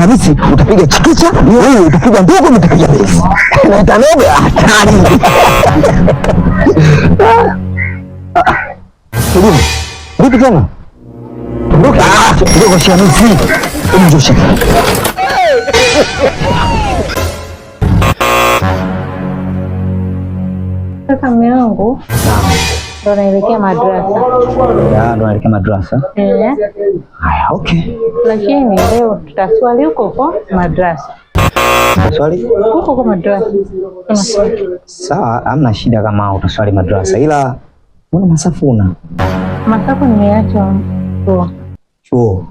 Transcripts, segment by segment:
Hamisi utapiga chikicha, wewe utapiga ndogo, utapiga besi. Na tanoga hatari. Tulivu. Vipi tena? Ndoka. Ndogo si Hamisi. Unjosha. Sasa mume wangu ndo naelekea madrasa. Ndo naelekea madrasa? Haya, okay. Lakini leo tutaswali huko madrasa. Tutaswali? Huko madrasa. Sawa, hamna shida kama utaswali madrasa. Ila mbona masafu una? Masafu nimeacha chuo. Chuo?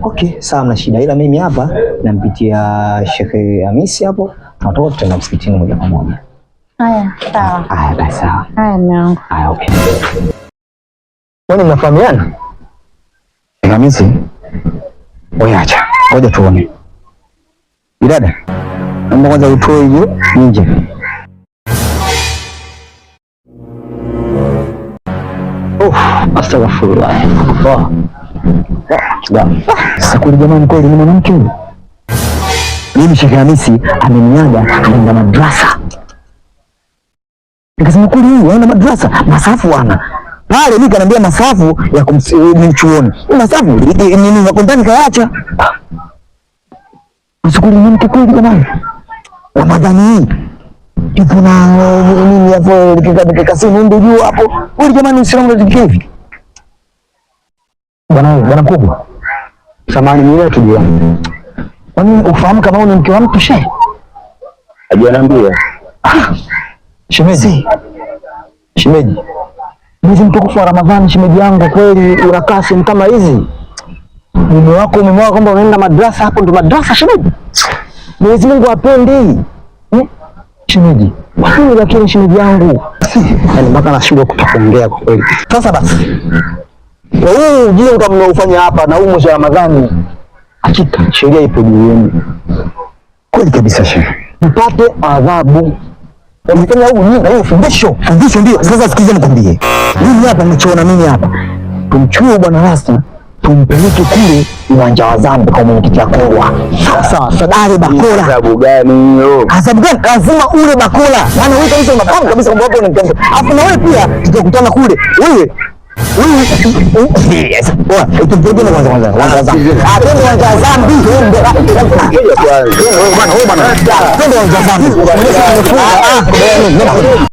Okay, sawa, hamna shida. Ila mimi hapa nampitia Sheikh Hamisi hapo. Tunatoka tutaenda msikitini moja kwa moja. Haya, sawa. Haya, basi sawa. Haya, mwanangu. Haya, okay. Kwani mnafahamiana? Hamisi? Wewe acha. Ngoja tuone. Bidada, naomba kwanza utoe hiyo nje. Astaghfirullah. Sasa kweli jamani, kweli ni mwanamke huyu? Mimi Sheikh Hamisi ameniaga anaenda madrasa. Nikasema kweli huyu anaenda madrasa, masafu ana. Pale mimi kaniambia masafu ya kumchuoni. Masafu nini wako ndani kaacha. Msukuli mwanamke kweli jamani. Ramadhani hii. Ipo na nini hapo kikasimu ndio juu hapo. Kweli jamani, Uislamu ndio hivi. Bwana mkubwa. Samahani mimi tujua. Kwani ufahamu kama ni mke wa mtu shehe? Hajaniambia. Shemeji. Shemeji. Mwezi mtukufu wa Ramadhani, shemeji yangu, kweli unakaa sehemu kama hizi? Mume wako umemwona kwamba unaenda madrasa, hapo ndo madrasa shemeji? Mwenyezi Mungu hapendi. Shemeji. Wapi lakini shemeji yangu? Yaani mpaka nashindwa kuongea kwa kweli. Sasa basi. Kwa hiyo ujinga mnaofanya hapa na mwezi wa Ramadhani, hakika sheria ipo juu yenu. Kweli kabisa shehe. Mpate adhabu. Unafanya ujinga hiyo fundisho. Fundisho ndio. Sasa sikiza nikwambie. Mimi hapa ninachoona mimi hapa. Tumchue bwana Rasta, tumpeleke kule uwanja wa Zambi kwa mwenyekiti Akola. Sawa, Sadari Bakola. Adhabu gani hiyo? Adhabu gani? Lazima ule Bakola. Maana wewe kabisa unafahamu kabisa kwamba hapo ni mtendo. Afu na wewe pia tutakutana kule. Wewe yes. Utumpeleke na kwanza. Twende uwanja wa Zambi. Wewe bwana. Twende uwanja wa Zambi.